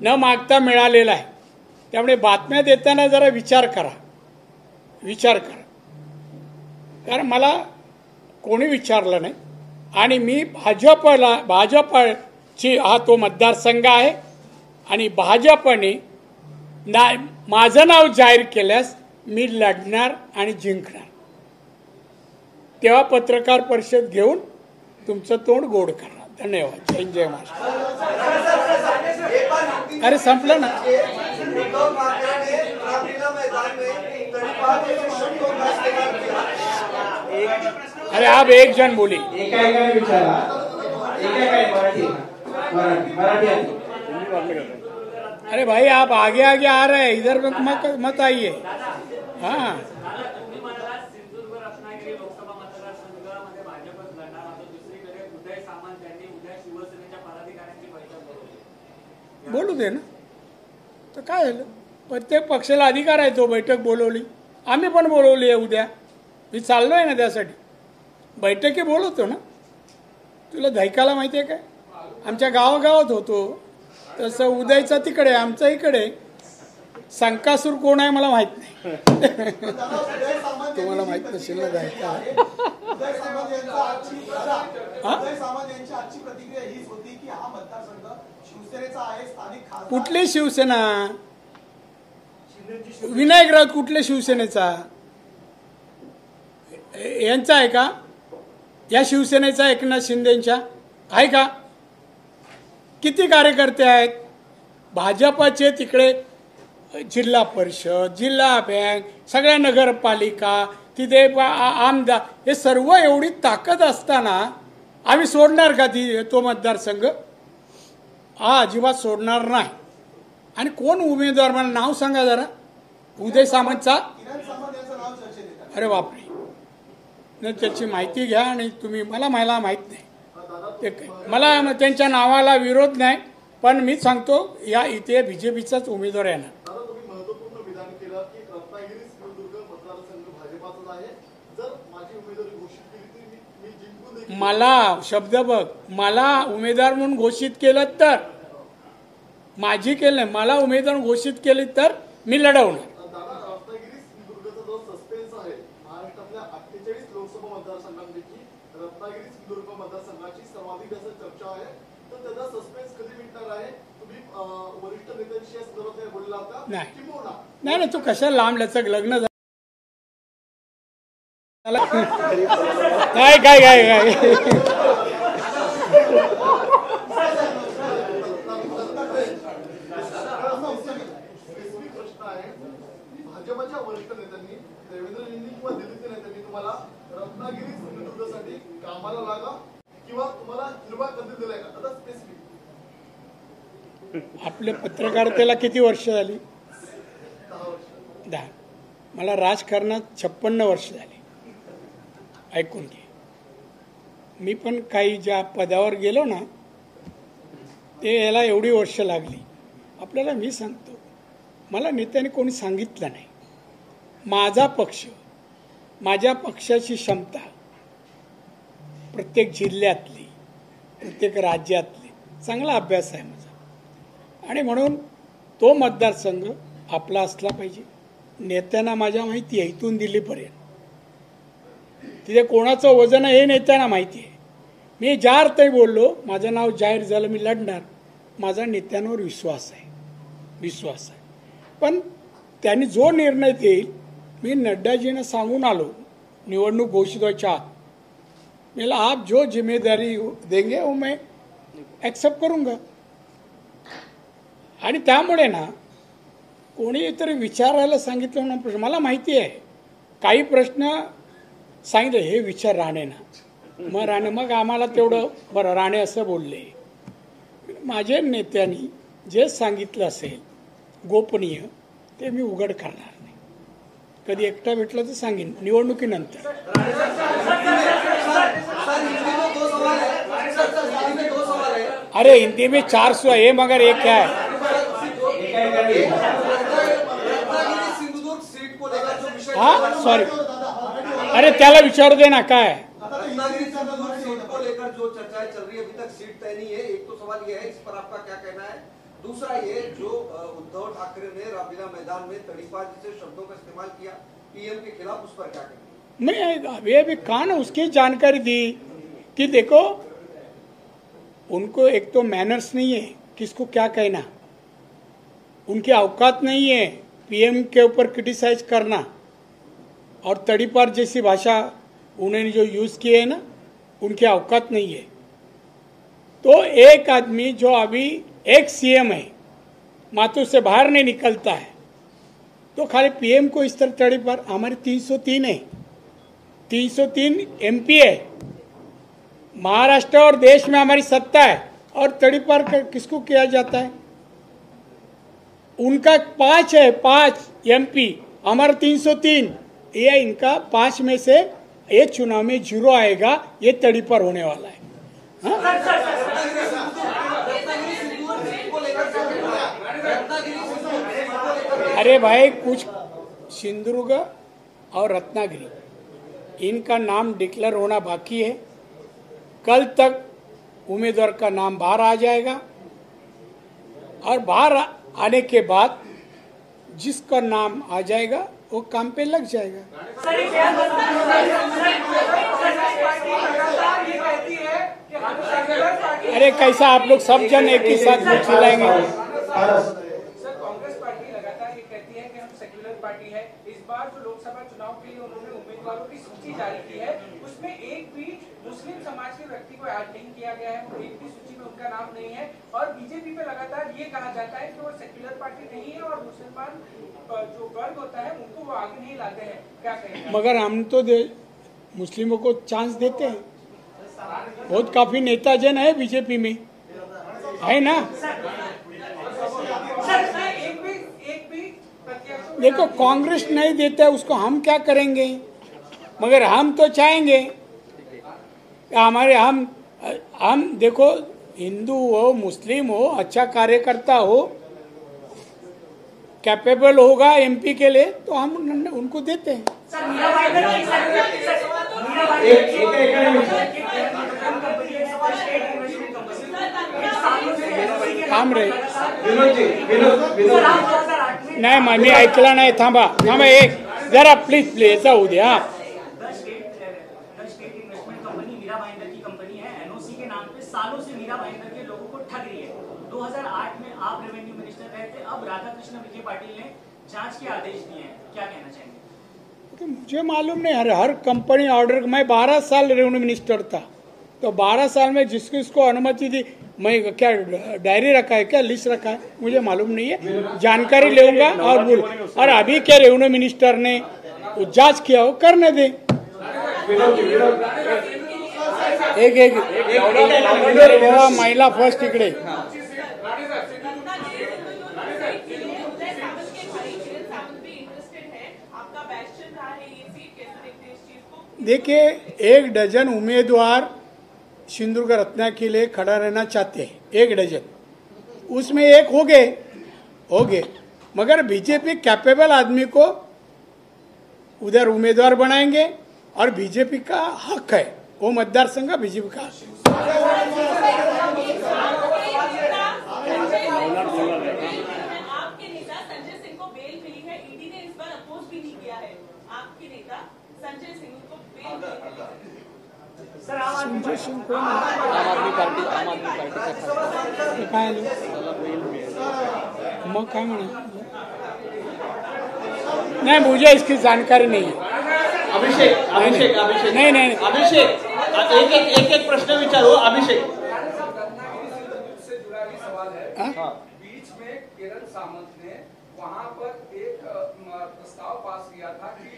न मागता मिळालेलं आहे. त्यामुळे बातम्या देताना जरा विचार करा. कारण मला कोणी विचारलं नाही आणि मी भाजपची हा तो मतदारसंघ आहे आणि भाजपने माझं नाव जाहीर केल्यास मी लढणार आणि जिंकणार. तेव्हा पत्रकार परिषद घेऊन तुमचं तोंड गोड करणार. धन्यवाद. जय महाराष्ट्र. अरे संपलं ना. अरे आप एक जन बोली. अरे भाई आप आगे आगे आ रहे हैं, इधर मत आइए. हाँ बोलू दे ना, तर काय झालं? प्रत्येक पक्षाला अधिकार आहे, तो बैठक बोलवली, आम्ही पण बोलवली आहे. उद्या मी चाललो आहे ना त्यासाठी. बैठकी बोलवतो ना. तुला धैकाला माहिती आहे काय? आमच्या गावागावात होतो तसं उदयचा तिकडे, आमचा इकडे. संकासूर कोण आहे मला माहित नाही. तुम्हाला माहित नसेल ना धैका. कुठली शिवसेना? विनायक राऊत कुठल्या शिवसेनेचा? यांचा आहे का? या शिवसेनेचा एकनाथ शिंदेच्या आहे का? किती कार्यकर्ते आहेत भाजपचे तिकडे? जिल्हा परिषद, जिल्हा बँक, सगळ्या नगरपालिका, तिथे आमदार, हे सर्व एवढी ताकद असताना आम्ही सोडणार का तो मतदारसंघ? अजिबात सोडणार नाही. आणि कोण उमेदवार, मला नाव सांगा जरा. उदय सामंतचा? अरे बापरे, नाही त्याची माहिती घ्या आणि तुम्ही. मला माहीत नाही ते काय. मला त्यांच्या नावाला विरोध नाही, पण मी सांगतो या इथे बीजेपीचाच उमेदवार येणार. मला शब्द बघ, मला उमेदवार म्हणून घोषित केलं तर, माझी केलं नाही, मला उमेदवार घोषित केले तर मी लढवणार. नाही नाही, तू कशाला लांब लचक लग्न झालं काय काय काय काय भाजपच्या वरिष्ठ नेत्यांनी, देवेंद्रजींनी किंवा दिल्लीच्या नेत्यांनी तुम्हाला रत्नागिरी सिंधुदुर्गसाठी कामाला लागा किंवा तुम्हाला हिरवा कंदील दिलाय का? आता स्पेसिफिक आपल्या पत्रकारितेला किती वर्ष झाली? 10 वर्ष. 10. मला राजकारणात 56 वर्ष झाली. ऐकून घे. मी पण काही ज्या पदावर गेलो ना, ते याला एवढी वर्ष लागली. आपल्याला मी सांगतो, मला नेत्याने कोणी सांगितलं नाही. माझा पक्ष, माझ्या पक्षाची क्षमता प्रत्येक जिल्ह्यातली, प्रत्येक राज्यातली चांगला अभ्यास आहे माझा. आणि म्हणून तो मतदारसंघ आपला असला पाहिजे. नेत्यांना माझ्या माहिती आहे, इथून दिल्लीपर्यंत तिथे कोणाचं वजन आहे हे नेत्यांना माहिती आहे. मी ज्या अर्थही बोललो, माझं नाव जाहीर झालं, मी लढणार, माझा नेत्यांवर विश्वास आहे. पण त्यांनी जो निर्णय देईल, मी नड्डाजींना सांगून आलो निवडणूक घोषित व्हायच्या आत, मला आप जो जिम्मेदारी देंगे वो मैं ॲक्सेप्ट करूंगा. आणि त्यामुळे ना कोणी तरी विचारायला सांगितलं ना प्रश्न, मला माहिती आहे काही प्रश्न सांगितले, हे विचार राणे ना, मग आम्हाला तेवढं बरं राणे असं बोलले. माझ्या नेत्यांनी जे सांगितलं असेल गोपनीय, ते मी उघड करणार नाही. कधी एकटा भेटलं तर सांगेन निवडणुकीनंतर. अरे हिंदी में 400 है मगर एक क्या है? हाँ सॉरी, अरे त्याला विचारू दे ना काय. रत्नागिरी सिंधुदुर्ग सीट को लेकर जो चर्चाएं चल रही है, अभी तक सीट तय नहीं है. एक तो सवाल ये है, इस पर आपका क्या कहना है? दूसरा ये, जो उद्धव ठाकरे ने रामलीला मैदान में तड़ीपार जैसे शब्दों का इस्तेमाल किया पीएम के खिलाफ, उस पर क्या कहना? मैं ये भी कहा ना, उसकी जानकारी दी कि देखो उनको एक तो मैनर्स नहीं है, किसको क्या कहना, उनकी औकात नहीं है पीएम के ऊपर क्रिटिसाइज करना, और तड़ीपार जैसी भाषा उन्होंने जो यूज़ की है ना, उनकी औकात नहीं है. तो एक आदमी जो अभी एक सीएम है, माथों से बाहर नहीं निकलता है, तो खाली पीएम को इस तरह तड़ीपार. हमारे 303 है, 303 एमपी है, महाराष्ट्र और देश में हमारी सत्ता है, और तड़ीपार किसको किया जाता है? उनका 5 है, 5 एमपी, हमारा 303. ये इनका 5 में से ये चुनाव में 0 आएगा, ये तड़ीपार होने वाला है. अरे भाई, कुछ सिंधुदुर्ग और रत्नागिरी, इनका नाम डिक्लेयर होना बाकी है. कल तक उम्मीदवार का नाम बाहर आ जाएगा, और बाहर आने के बाद जिसका नाम आ जाएगा वो काम पे लग जाएगा. अरे कैसा आप लोग सब जन एक ही साथ में चिल्लाएंगे? कांग्रेस पार्टी लगातार ये कहती है कि हम सेक्युलर पार्टी है. इस बार जो लोकसभा चुनाव के लिए उन्होंने उम्मीदवारों की सूची जारी की है, उसमें एक भी मुस्लिम समाज के व्यक्ति को ऐड नहीं किया गया है, वो एक भी सूची में उनका नाम नहीं है। और बीजेपी पे लगातार ये कहा जाता है कि वो सेक्युलर पार्टी नहीं है और मुसलमान जो वर्ग होता है उनको वो आगे नहीं लाते हैं। क्या कहेंगे? मगर हम तो मुस्लिमों को चांस देते हैं, बहुत काफी नेता जन है बीजेपी में, है ना। एक भी देखो कांग्रेस नहीं देता है, उसको हम क्या करेंगे, मगर हम तो चाहेंगे हमारे हम देखो हिंदू हो मुस्लिम हो, अच्छा कार्यकर्ता हो, कैपेबल होगा एमपी के लिए तो हम उनको देते हैं। काम रहे नाही मी ऐकला नाही, थांबा एक जरा प्लीज याचा होऊ द्या। सालों से मीरा भाईंदर के लोगों को ठग रही है। 2008 में आप रेवेन्यू मिनिस्टर रहे थे, अब राधाकृष्ण विखे पाटिल ने जांच के आदेश दिए हैं, क्या कहना चाहेंगे? तो मुझे मालूम नहीं, हर कंपनी ऑर्डर, मैं 12 साल रेवेन्यू मिनिस्टर था, तो 12 साल में जिसको इसको अनुमति दी, मैं क्या डायरी रखा है, क्या लिस्ट रखा है, मुझे मालूम नहीं है, जानकारी लेऊंगा और बोल। और अभी क्या रेवेन्यू मिनिस्टर ने जांच किया हो, करने दे। एक महिला फर्स्ट इकडे। देखिए 1 डजन उम्मीदवार सिंधुदुर्ग रत्ना के लिए खड़ा रहना चाहते हैं, 1 डजन, उसमें एक हो गए, मगर बीजेपी कैपेबल आदमी को उधर उम्मीदवार बनाएंगे और बीजेपी का हक है, वो मतदार संघ बीजेपी का हक है। आपके नेता संजय सिंह को बेल मिली है, ईडी ने इस बार अपोज भी नहीं किया है। आपके नेता संजय सिंह को बेल मिली है। संजय सिंह को आम आदमी पार्टी काय मग काय म्हणा नहीं, मुझे इसकी जानकारी नहीं है। अभिषेक नहीं एक प्रश्न विचारो। अभिषेक से जुड़ा भी सवाल है। बीच में किरण सामंत ने वहां पर एक प्रस्ताव पास किया था कि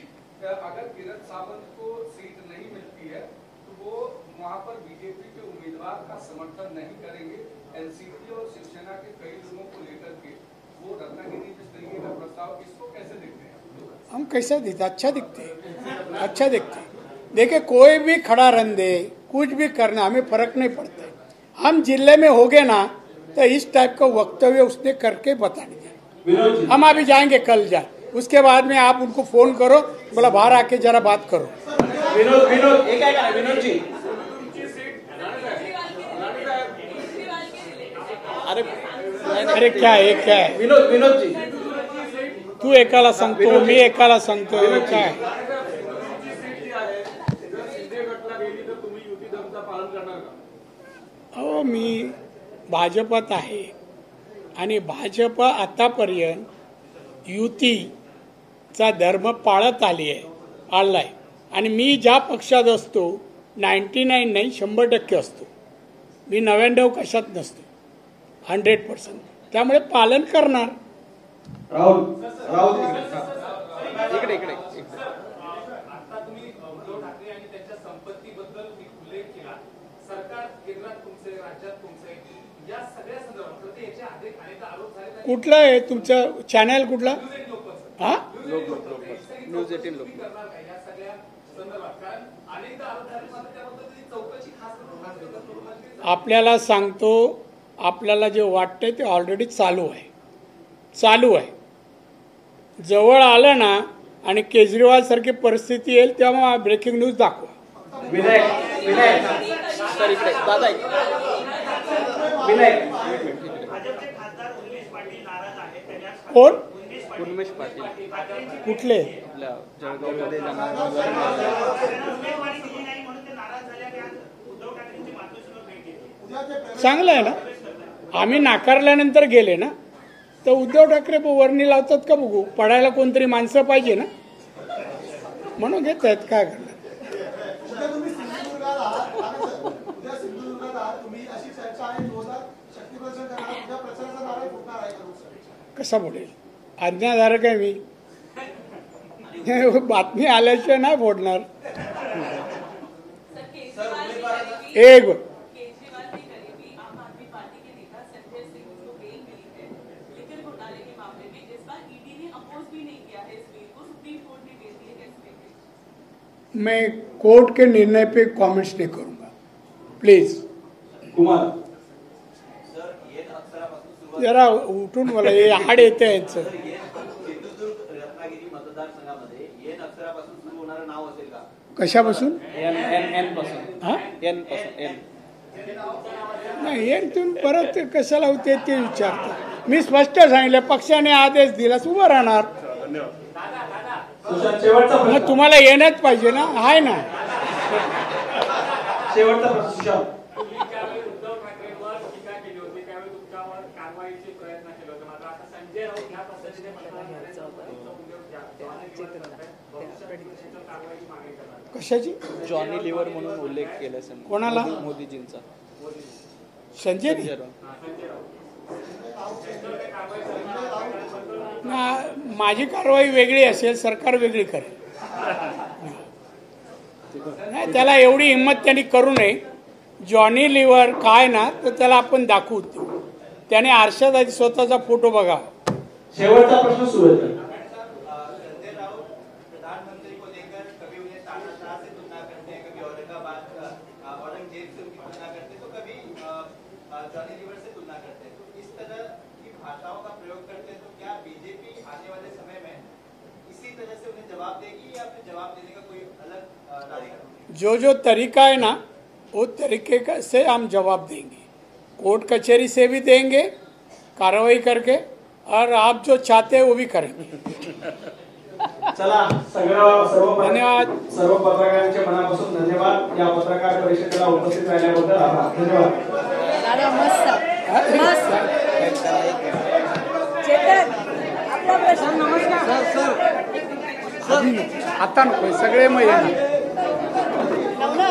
अगर किरण सामंत को सीट नहीं मिलती है तो वो वहां पर बीजेपी के उम्मीदवार का समर्थन नहीं करेंगे। एनसीपी और शिवसेना के कई लोगों को लेकर के वो रत्नागिरी में इस तरीके का प्रस्ताव, इसको कैसे देखते हैं? हम कैसा दिखते, अच्छा दिखते। देखिए कोई भी खड़ा रन दे, कुछ भी करना, हमें फर्क नहीं पड़ता। हम जिले में हो गए ना तो इस टाइप का वक्तव्य उसने करके बता दिया। हम अभी जाएंगे, कल जाए, उसके बाद में आप उनको फोन करो, बोला बाहर आके जरा बात करो। विनोद जी, अरे क्या है विनोद जी, तू एकाला सांगतो, मी एकाला सांगतो, काय अहो मी भाजपात आहे आणि भाजप आतापर्यंत युतीचा धर्म पाळत आलाय आणि मी ज्या पक्षात असतो 99 नाही 100% असतो, मी 99 कशात नसतो, 100%, त्यामुळे पालन करणार। राहुल इकडे आता तुम्ही उद्धव ठाकरे आणि त्यांच्या संपत्तीबद्दल उल्लेख केला। सरकार केंद्रात तुमचे, राज्यात तुमचे, या सगळ्या संदर्भात याचे अनेक आरोप झाले। कुठला आहे तुमचा चॅनल, कुठला? हा, न्यूज 18 लोक करणार का या सगळ्या संदर्भात? कारण अनेकदा आरोप झाले, मात्र त्याबद्दल चौकशी खास करून आपल्याला सांगतो, आपल्याला जे वाटतंय ते ऑलरेडी चालू आहे। जवळ आलं ना आणि केजरीवाल सारखी परिस्थिती येईल तेव्हा ब्रेकिंग न्यूज दाखवा। कोण? उन्मेष पाटील कुठले? जळगावमध्ये चांगलं आहे ना, आम्ही नाकारल्यानंतर गेले ना, तर उद्धव ठाकरे वर्णी लावतात का बघू, पडायला कोणतरी माणसं पाहिजे ना, म्हणून घेत आहेत, काय करणार। कसा फोडेल? आज्ञाधारक आहे मी. बातमी आल्याशिवाय नाही फोडणार. सर एक केजरीवाल की करीबी आम आदमी पार्टी के नेता संजय सिंह को बेल मिली है लिकर घोटाले के मामले में. इस बार ईडी ने अपोज भी नहीं किया है इस बेल को. सुप्रीम कोर्ट ने बेल दी है. कैसे देखें? मैं कोर्ट के निर्णय पे कमेंट्स नहीं करूंगा प्लीज. कुमार सर ये अक्षरापासून सुरुवात जरा उठून मला हे हाड येते यांचं. सिंधुदुर्ग रत्नागिरी मतदारसंघामध्ये येन अक्षरापासून सुरू होणारं नाव असेल का? कशापासून? एन पासून हा एन पासून एन. नाही हे तुम्ही परत कशाला होते ते विचारता. मी स्पष्ट सांगितलं पक्षाने आदेश दिलास उभं राहणार. सुशांत शेवटचा मग प्रश्न. तुम्हाला येणंच पाहिजे ना. आहे ना. शेवटचा प्रश्न सुशांत. तुम्ही ज्यावेळी उद्धव ठाकरेंवर टीका केली होती त्यावेळी तुमच्यावर कारवाईचे प्रयत्न केले होते. मात्र आता संजय राऊत ह्या पद्धतीने कारवाईची मागणी करणार. कशाची? जॉनी लिव्हर म्हणून उल्लेख केला कोणाला? मोदीजींचा. संजय ना. माझी कारवाई वेगळी असेल, सरकार वेगळी करेल. नाही त्याला एवढी हिंमत त्यांनी करू नये. जॉनी लिव्हर काय ना तर त्याला आपण दाखवू. त्याने आरशात आधी स्वतःचा फोटो बघा. शेवटचा प्रश्न सुरू आहे. संजय राउत प्रधानमंत्री को लेकर कभी उन्हें तानाशाह से तुलना करते हैं, कभी औरंगाबाद औरंगजेब से उनकी तुलना करते हैं, तो कभी जॉनी लीवर से तुलना करते हैं. तो इस तरह की भाषाओं का प्रयोग करते हैं. तो क्या बीजेपी आने वाले समय में इसी तरह से उन्हें जवाब देगी या फिर जवाब देने का कोई अलग रास्ता? जो तरीका है ना वो तरीके से हम जवाब देंगे. कोर्ट कचहरी से भी देंगे कार्रवाई करके, और आप जो चाहते हैं वो भी करेंगे. चला सर्व धन्यवाद. सर्व पत्रकारांचे मनापासून धन्यवाद. या पत्रकार परिषदेला उपस्थित राहिल्याबद्दल आभार. धन्यवाद. दादा मस्त मस्त. चेतन आपला प्रश्न. नमस्कार. आता नको सगळे मग येणार.